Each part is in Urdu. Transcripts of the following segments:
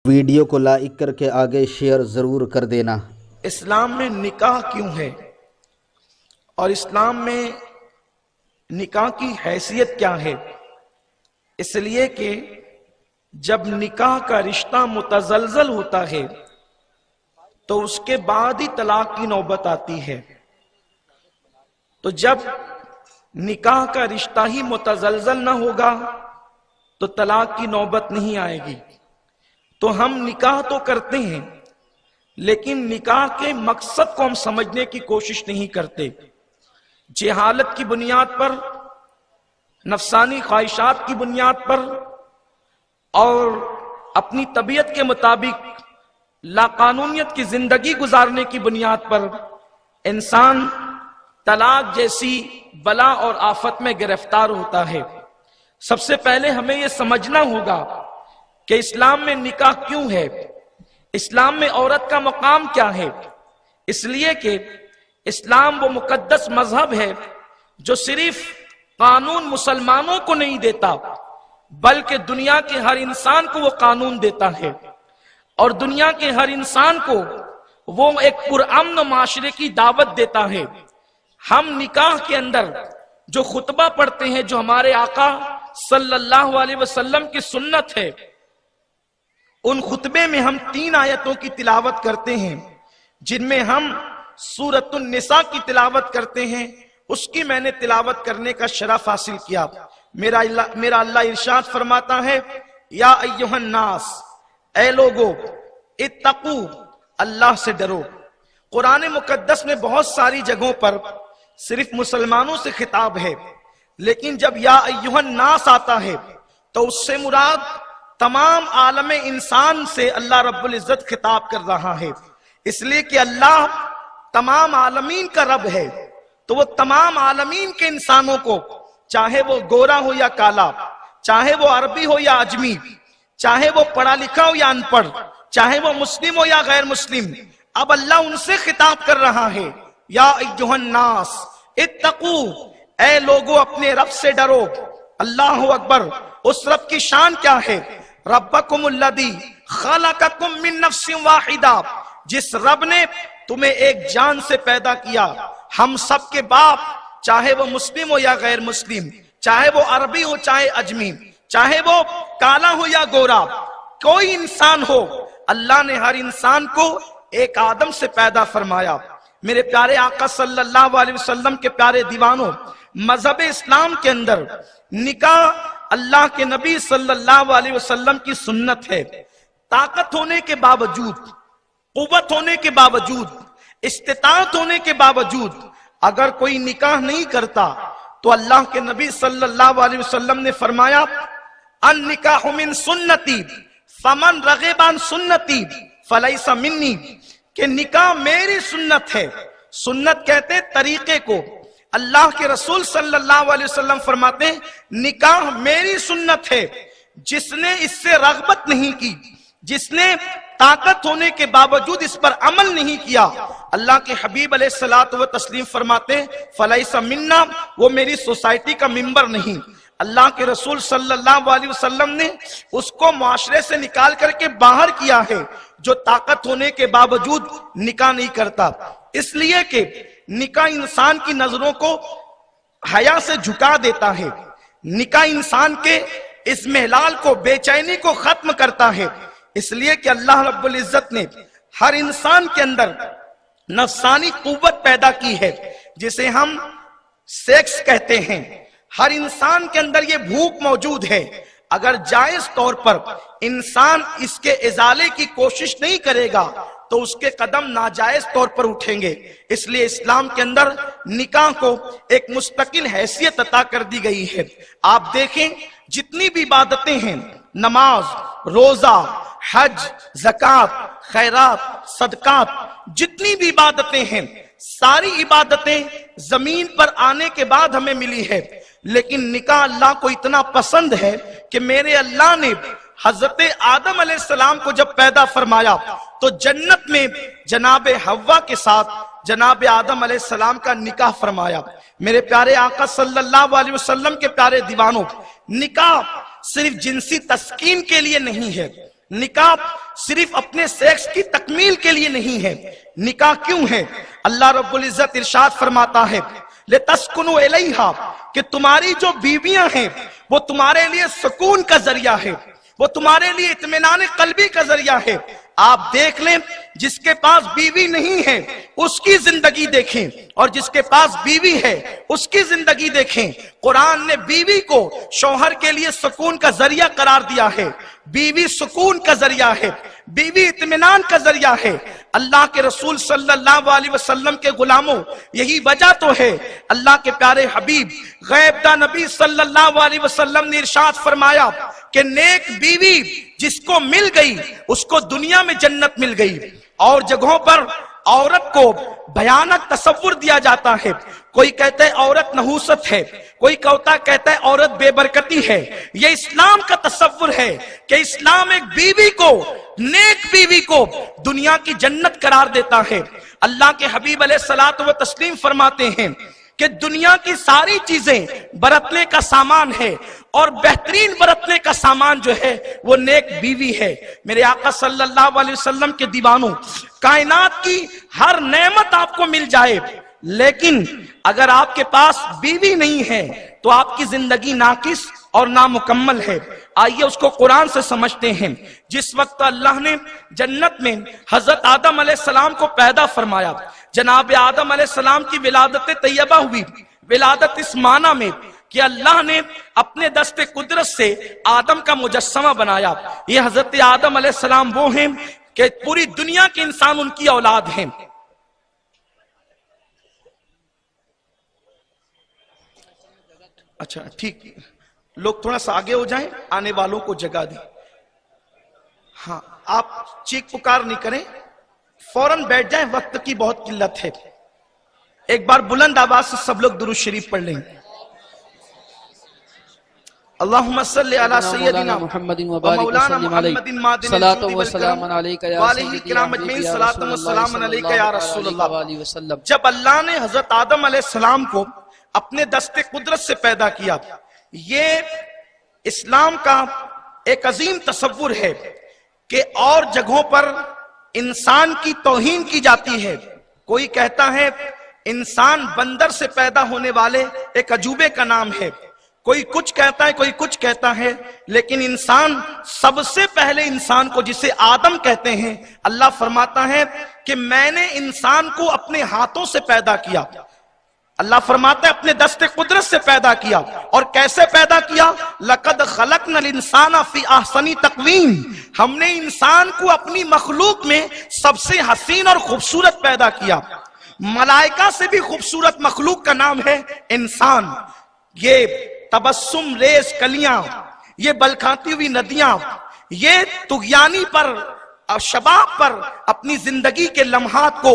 ویڈیو کو لائک کر کے آگے شیئر ضرور کر دینا۔ اسلام میں نکاح کیوں ہے اور اسلام میں نکاح کی حیثیت کیا ہے؟ اس لیے کہ جب نکاح کا رشتہ متزلزل ہوتا ہے تو اس کے بعد ہی طلاق کی نوبت آتی ہے۔ تو جب نکاح کا رشتہ ہی متزلزل نہ ہوگا تو طلاق کی نوبت نہیں آئے گی۔ تو ہم نکاح تو کرتے ہیں لیکن نکاح کے مقصد کو ہم سمجھنے کی کوشش نہیں کرتے۔ جہالت کی بنیاد پر، نفسانی خواہشات کی بنیاد پر اور اپنی طبیعت کے مطابق لاقانونیت کی زندگی گزارنے کی بنیاد پر انسان طلاق جیسی بلا اور آفت میں گرفتار ہوتا ہے۔ سب سے پہلے ہمیں یہ سمجھنا ہوگا کہ اسلام میں نکاح کیوں ہے، اسلام میں عورت کا مقام کیا ہے۔ اس لیے کہ اسلام وہ مقدس مذہب ہے جو صرف قانون مسلمانوں کو نہیں دیتا بلکہ دنیا کے ہر انسان کو وہ قانون دیتا ہے، اور دنیا کے ہر انسان کو وہ ایک پرامن معاشرے کی دعوت دیتا ہے۔ ہم نکاح کے اندر جو خطبہ پڑھتے ہیں، جو ہمارے آقا صلی اللہ علیہ وسلم کی سنت ہے، ان خطبے میں ہم 3 آیتوں کی تلاوت کرتے ہیں، جن میں ہم سورۃ النساء کی تلاوت کرتے ہیں۔ اس کی میں نے تلاوت کرنے کا شرف حاصل کیا۔ میرا اللہ ارشاد فرماتا ہے، یا ایھا الناس، اے لوگو، اتقو، اللہ سے ڈرو۔ قرآن مقدس میں بہت ساری جگہوں پر صرف مسلمانوں سے خطاب ہے، لیکن جب یا ایھا الناس آتا ہے تو اس سے مراد تمام عالم انسان سے اللہ رب العزت خطاب کر رہا ہے، اس لیے کہ اللہ تمام عالمین کا رب ہے، تو وہ تمام عالمین کے انسانوں کو، چاہے وہ گورا ہو یا کالا، چاہے وہ عربی ہو یا عجمی، چاہے وہ پڑھا لکھا ہو یا ان پڑھ، چاہے وہ مسلم ہو یا غیر مسلم، اب اللہ ان سے خطاب کر رہا ہے، یا ایھا الناس اتقو، اے لوگو اپنے رب سے ڈرو۔ اللہ اکبر۔ اس رب کی شان کیا ہے؟ ربکم الذی خلقکم من نفس واحدہ، جس رب نے تمہیں ایک جان سے پیدا کیا۔ ہم سب کے باپ، چاہے وہ مسلم ہو یا غیر مسلم، چاہے وہ عربی ہو چاہے اجمی، چاہے وہ کالا ہو یا گورا، کوئی انسان ہو، اللہ نے ہر انسان کو ایک آدم سے پیدا فرمایا۔ میرے پیارے آقا صلی اللہ علیہ وسلم کے پیارے دیوانوں، مذہب اسلام کے اندر نکاح اللہ کے نبی صلی اللہ علیہ وسلم کی سنت ہے۔ طاقت ہونے کے باوجود، قوت ہونے کے باوجود، استطاعت ہونے کے باوجود اگر کوئی نکاح نہیں کرتا تو اللہ کے نبی صلی اللہ علیہ وسلم نے فرمایا، النکاح من سنتی فمن رغب عن سنتی فلیس منی، کہ نکاح میری سنت ہے۔ سنت کہتے ہیں طریقے کو۔ اللہ کے رسول صلی اللہ علیہ وسلم فرماتے ہیں، نکاح میری سنت ہے۔ جس نے اس سے رغبت نہیں کی، جس نے طاقت ہونے کے باوجود اس پر عمل نہیں کیا، اللہ کے حبیب علیہ الصلوۃ والتسلیم فرماتے ہیں، فلیس منا، وہ میری سوسائٹی کا ممبر نہیں۔ اللہ کے رسول صلی اللہ علیہ وسلم نے اس کو معاشرے سے نکال کر کے باہر کیا ہے جو طاقت ہونے کے باوجود نکاح نہیں کرتا۔ اس لیے کہ نکاح انسان کی نظروں کو حیا سے جھکا دیتا ہے، نکاح انسان کے اس محلال کو، بے چینی کو ختم کرتا ہے۔ اس لیے کہ اللہ رب العزت نے ہر انسان کے اندر نفسانی قوت پیدا کی ہے، جسے ہم سیکس کہتے ہیں۔ ہر انسان کے اندر یہ بھوک موجود ہے۔ اگر جائز طور پر انسان اس کے ازالے کی کوشش نہیں کرے گا تو اس کے قدم ناجائز طور پر اٹھیں گے۔ اس لیے اسلام کے اندر نکاح کو ایک مستقل حیثیت عطا کر دی گئی ہے۔ آپ دیکھیں جتنی بھی عبادتیں ہیں، نماز، روزہ، حج، زکوٰۃ، خیرات، صدقات، جتنی بھی عبادتیں ہیں، ساری عبادتیں زمین پر آنے کے بعد ہمیں ملی ہے، لیکن نکاح اللہ کو اتنا پسند ہے کہ میرے اللہ نے حضرت آدم علیہ السلام کو جب پیدا فرمایا تو جنت میں جناب حوا کے ساتھ جناب آدم علیہ السلام کا نکاح فرمایا۔ میرے پیارے آقا صلی اللہ علیہ وسلم کے پیارے دیوانوں، نکاح صرف جنسی تسکین کے لیے نہیں ہے، نکاح صرف اپنے سیکس کی تکمیل کے لیے نہیں ہے. نکاح کیوں ہے؟ اللہ رب العزت ارشاد فرماتا ہے لِتَسْكُنُوا إِلَيْهَا کہ تمہاری جو بیویاں ہیں وہ تمہارے لیے سکون کا ذریعہ ہے، وہ تمہارے لیے اطمینان قلبی کا ذریعہ ہے. آپ دیکھ لیں جس کے پاس بیوی نہیں ہے اس کی زندگی دیکھیں اور جس کے پاس بیوی ہے اس کی زندگی دیکھیں. قرآن نے بیوی کو شوہر کے لیے سکون کا ذریعہ قرار دیا ہے. بیوی سکون کا ذریعہ ہے، بیوی اطمینان کا ذریعہ ہے. اللہ کے رسول صلی اللہ علیہ وسلم کے غلاموں، یہی وجہ تو ہے اللہ کے پیارے حبیب غیب داں نبی صلی اللہ علیہ وسلم نے ارشاد فرمایا کہ نیک بیوی جس کو مل گئی اس کو دنیا میں جنت مل گئی. اور جگہوں پر عورت کو بھیانک تصور دیا جاتا ہے. کوئی کہتا ہے عورت نحوست ہے، کوئی کہتا ہے عورت بے برکتی ہے. یہ اسلام کا تصور ہے کہ اسلام ایک بیوی کو، نیک بیوی کو دنیا کی جنت قرار دیتا ہے. اللہ کے حبیب علیہ الصلوۃ والتسلیم فرماتے ہیں کہ دنیا کی ساری چیزیں برتنے کا سامان ہے اور بہترین برتنے کا سامان جو ہے وہ نیک بیوی ہے. میرے آقا صلی اللہ علیہ وسلم کے دیوانوں، کائنات کی ہر نعمت آپ کو مل جائے لیکن اگر آپ کے پاس بیوی نہیں ہے تو آپ کی زندگی ناقص اور نامکمل ہے. آئیے اس کو قرآن سے سمجھتے ہیں. جس وقت اللہ نے جنت میں حضرت آدم علیہ السلام کو پیدا فرمایا، جناب آدم علیہ السلام کی ولادت طیبہ ہوئی. ولادت اس معنی میں کہ اللہ نے اپنے دست قدرت سے آدم کا مجسمہ بنایا. یہ حضرت آدم علیہ السلام وہ ہیں کہ پوری دنیا کے انسان ان کی اولاد ہیں. اچھا ٹھیک، لوگ تھوڑا سا آگے ہو جائیں، آنے والوں کو جگہ دیں. ہاں آپ چیخ پکار نہیں کریں، فوراً بیٹھ جائیں، وقت کی بہت قلت ہے. ایک بار بلند آواز سے سب لوگ درود شریف پڑھ لیں. اللہم صلی علی سیدنا محمد مولانا محمد مادن صلاۃ و سلام علیک یا والہ سیدی کرام یا اجمعین، حبیبی یا صلاۃ رسول و اللہ سلام صلی علیک اللہ یا علیہ رسول وآلہ اللہ. وسلم. جب اللہ نے حضرت آدم علیہ السلام کو اپنے دست قدرت سے پیدا کیا، یہ اسلام کا ایک عظیم تصور ہے کہ اور جگہوں پر انسان کی توہین کی جاتی ہے. کوئی کہتا ہے انسان بندر سے پیدا ہونے والے ایک عجوبے کا نام ہے، کوئی کچھ کہتا ہے، کوئی کچھ کہتا ہے، لیکن انسان سب سے پہلے انسان کو جسے آدم کہتے ہیں، اللہ فرماتا ہے کہ میں نے انسان کو اپنے ہاتھوں سے پیدا کیا. اللہ فرماتا ہے اپنے دست قدرت سے پیدا کیا. اور کیسے پیدا کیا؟ لَقَدْ خَلَقْنَا الْإِنسَانَ فِي أَحْسَنِ تَقْوِيمٍ، ہم نے انسان کو اپنی مخلوق میں سب سے حسین اور خوبصورت پیدا کیا. ملائکہ سے بھی خوبصورت مخلوق کا نام ہے انسان. یہ تبسم ریز کلیاں، یہ بلکھاتی ہوئی ندیاں، یہ طغیانی پر اور شباب پر اپنی زندگی کے لمحات کو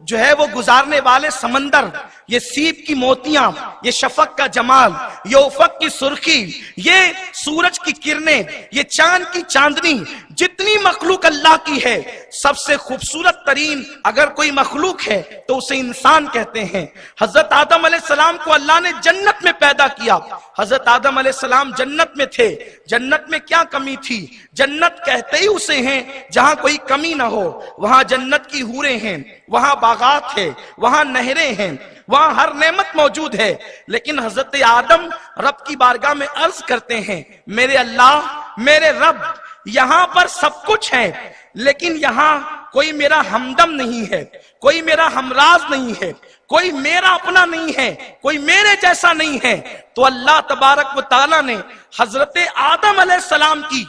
جو ہے وہ گزارنے والے سمندر، یہ سیب کی موتیاں، یہ شفق کا جمال، یہ افق کی سرخی، یہ سورج کی کرنیں، یہ چاند کی چاندنی، جتنی مخلوق اللہ کی ہے سب سے خوبصورت ترین اگر کوئی مخلوق ہے تو اسے انسان کہتے ہیں. حضرت آدم علیہ السلام کو اللہ نے جنت میں پیدا کیا. حضرت آدم علیہ السلام جنت میں تھے. جنت میں کیا کمی تھی؟ جنت کہتے ہی اسے ہیں جہاں کوئی کمی نہ ہو. وہاں جنت کی حوریں ہیں، وہاں باغات ہیں، وہاں نہریں ہیں، وہاں ہر نعمت موجود ہے. لیکن حضرت آدم رب کی بارگاہ میں عرض کرتے ہیں میرے اللہ، میرے رب، یہاں پر سب کچھ ہے لیکن یہاں کوئی میرا ہمدم نہیں ہے، کوئی میرا ہمراز نہیں ہے، کوئی میرا اپنا نہیں ہے، کوئی میرے جیسا نہیں ہے. تو اللہ تبارک و تعالیٰ نے حضرت آدم علیہ السلام کی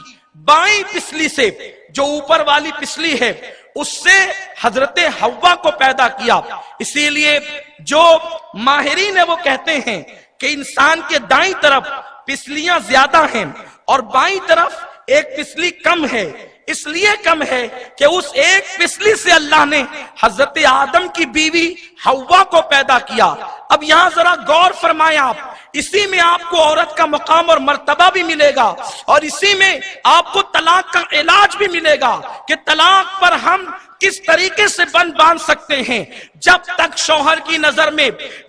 بائیں پسلی سے، جو اوپر والی پسلی ہے، اس سے حضرت حوا کو پیدا کیا. اسی لیے جو ماہرین ہیں وہ کہتے ہیں کہ انسان کے دائیں طرف پسلیاں زیادہ ہیں اور بائیں طرف ایک پسلی کم ہے. اس لیے کم ہے کہ اس ایک پسلی سے اللہ نے حضرت آدم کی بیوی حوا کو پیدا کیا. اب یہاں ذرا غور فرمائیں آپ، اسی میں آپ کو عورت کا مقام اور مرتبہ بھی ملے گا، اور اسی میں آپ کو طلاق کا علاج بھی ملے گا کہ طلاق پر ہم کس طریقے سے باندھ سکتے ہیں۔ جب تک شوہر کی نظر میں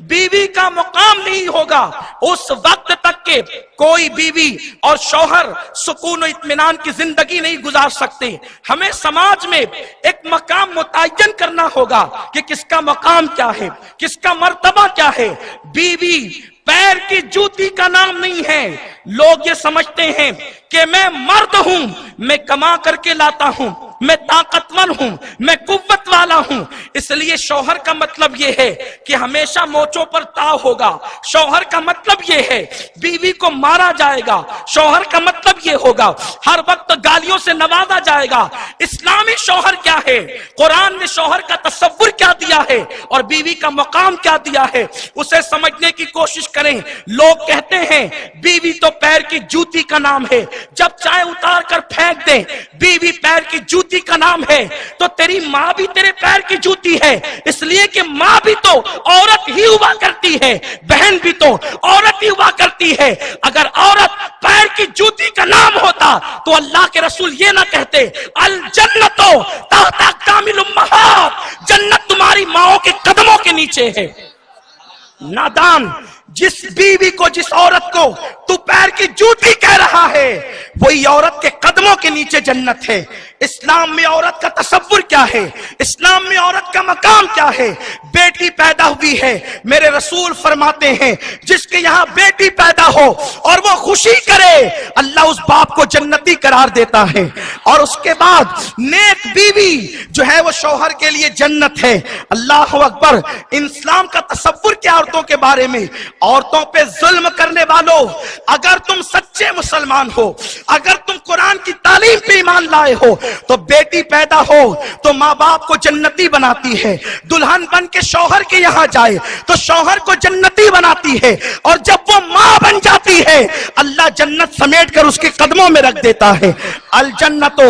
بیوی کا مقام نہیں ہوگا، اس وقت تک کہ کوئی بیوی اور شوہر سکون و اطمینان کی زندگی نہیں گزار سکتے۔ ہمیں سماج میں ایک مقام متعین کرنا ہوگا کہ کس کا مقام کیا ہے، کس کا مرتبہ کیا ہے۔ بیوی پیر کی جوتی کا نام نہیں ہے۔ لوگ یہ سمجھتے ہیں کہ میں مرد ہوں، میں کما کر کے لاتا ہوں، میں طاقتور ہوں، میں قوت والا ہوں، اس لیے شوہر کا مطلب یہ ہے کہ ہمیشہ موچوں پر تاؤ ہوگا۔ شوہر کا مطلب یہ ہے بیوی کو مارا جائے گا۔ شوہر کا مطلب یہ ہوگا ہر وقت گالیوں سے نوازا جائے گا۔ اسلامی شوہر کیا ہے، قرآن نے شوہر کا تصور کیا دیا ہے اور بیوی کا مقام کیا دیا ہے، اسے سمجھنے کی کوشش کریں۔ لوگ کہتے ہیں بیوی تو پیر کی جوتی کا نام ہے، جب چاہے اتار کر پھینک دیں۔ بیوی پیر کی جوتی کا نام ہے تو تیری ماں بھی تیرے پیر کی جوتی ہے، اس لیے کہ ماں بھی تو عورت ہی ہوا کرتی ہے، بہن بھی تو عورت ہی ہوا کرتی ہے۔ اگر عورت پیر کی جوتی کا نام ہوتا تو اللہ کے رسول یہ نہ کہتے الجنت تحت اقدام الامہات، جنت تمہاری ماؤں کے قدموں کے نیچے ہے۔ نادان، جس بیوی کو، جس عورت کو تو پیر کی جوتی کہہ رہا ہے، وہی عورت کے قدموں کے نیچے جنت ہے۔ اسلام میں عورت کا تصور کیا ہے، اسلام میں عورت کا مقام کیا ہے؟ بیٹی پیدا ہوئی ہے، میرے رسول فرماتے ہیں جس کے یہاں بیٹی پیدا ہو اور وہ خوشی کرے، اللہ اس باپ کو جنتی قرار دیتا ہے۔ اور اس کے بعد نیک بیوی جو ہے وہ شوہر کے لیے جنت ہے۔ اللہ اکبر۔ اسلام کا تصور کیا عورتوں کے بارے میں؟ عورتوں پہ ظلم کرنے والوں، اگر تم سچے مسلمان ہو، اگر تم قرآن کی تعلیم پہ ایمان لائے ہو، تو بیٹی پیدا ہو تو ماں باپ کو جنتی بناتی ہے۔ دلہن بن کے شوہر کے یہاں جائے تو شوہر کو جنتی بناتی ہے، اور جب وہ ماں بن جاتی ہے اللہ جنت سمیٹ کر اس کے قدموں میں رکھ دیتا ہے۔ الجنت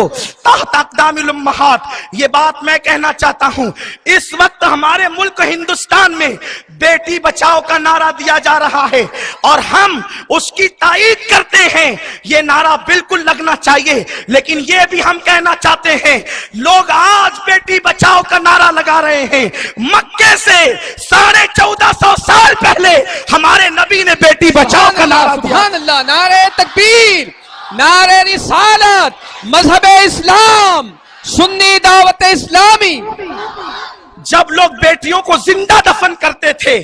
تحت اقدام الامہات۔ یہ بات میں کہنا چاہتا ہوں، اس وقت ہمارے ملک ہندوستان میں بیٹی بچاؤ کا نعرہ دیا جا رہا ہے اور ہم اس کی تائید کرتے ہیں۔ یہ نعرہ بالکل لگنا چاہیے، لیکن یہ بھی ہم کہنا چاہتے ہیں لوگ آج بیٹی بچاؤ کا نعرہ لگا رہے ہیں، مکے سے 1450 سال پہلے ہمارے نبی نے بیٹی بچاؤ کا نعرہ دیا۔ سبحان اللہ، نعرہ تکبیر، نعرہ رسالت، مذہب اسلام، سنی دعوت اسلامی۔ جب لوگ بیٹیوں کو زندہ دفن کرتے تھے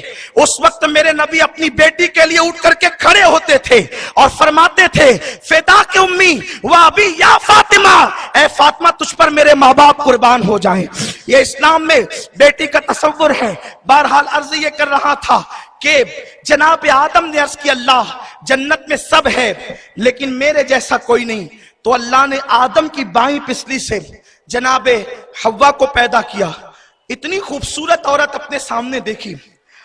اس وقت میرے نبی اپنی بیٹی کے لیے اٹھ کر کے کھڑے ہوتے تھے اور فرماتے تھے فدا کے امی و ابی یا فاطمہ، اے فاطمہ تجھ پر میرے ماں باپ قربان ہو جائیں۔ یہ اسلام میں بیٹی کا تصور ہے۔ بہرحال عرض یہ کر رہا تھا کہ جناب آدم نے عرض کی اللہ جنت میں سب ہے لیکن میرے جیسا کوئی نہیں، تو اللہ نے آدم کی بائیں پسلی سے جناب حوا کو پیدا کیا۔ اتنی خوبصورت عورت اپنے سامنے دیکھی۔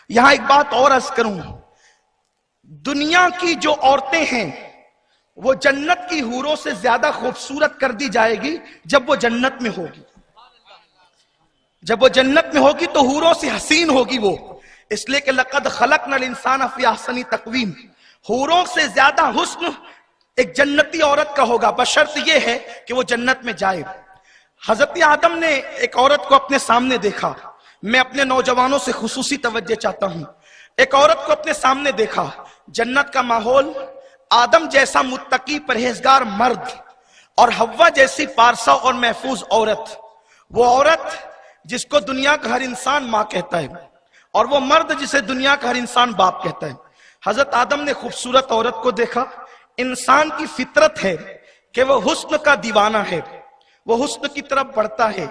یہاں ایک بات اور عرض کروں، دنیا کی جو عورتیں ہیں وہ جنت کی حوروں سے زیادہ خوبصورت کر دی جائے گی جب وہ جنت میں ہوگی۔ جب وہ جنت میں ہوگی تو حوروں سے حسین ہوگی وہ، اس لیے کہ لقد خلقنا الانسان فی احسن تقویم۔ حوروں سے زیادہ حسن ایک جنتی عورت کا ہوگا، بشرط یہ ہے کہ وہ جنت میں جائے۔ حضرت آدم نے ایک عورت کو اپنے سامنے دیکھا۔ میں اپنے نوجوانوں سے خصوصی توجہ چاہتا ہوں، ایک عورت کو اپنے سامنے دیکھا، جنت کا ماحول، آدم جیسا متقی پرہیزگار مرد اور حوا جیسی پارسا اور محفوظ عورت، وہ عورت جس کو دنیا کا ہر انسان ماں کہتا ہے اور وہ مرد جسے دنیا کا ہر انسان باپ کہتا ہے۔ حضرت آدم نے خوبصورت عورت کو دیکھا۔ انسان کی فطرت ہے کہ وہ حسن کا دیوانہ ہے، وہ حسن کی طرف بڑھتا ہے۔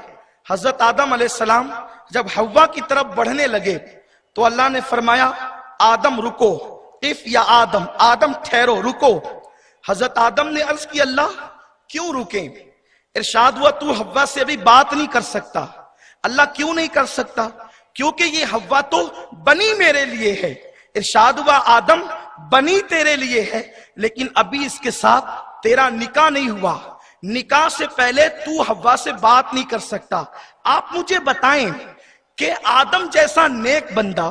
حضرت آدم علیہ السلام جب حوا کی طرف بڑھنے لگے تو اللہ نے فرمایا آدم رکو، اف یا آدم، آدم ٹھہرو، رکو۔ حضرت آدم نے عرض کی اللہ کیوں رکیں؟ ارشاد ہوا تو حوا سے ابھی بات نہیں کر سکتا۔ اللہ کیوں نہیں کر سکتا؟ کیونکہ یہ حوا تو بنی میرے لیے ہے۔ ارشاد ہوا آدم بنی تیرے لیے ہے لیکن ابھی اس کے ساتھ تیرا نکاح نہیں ہوا، نکاح سے پہلے تو حوا سے بات نہیں کر سکتا۔ آپ مجھے بتائیں کہ آدم جیسا نیک بندہ،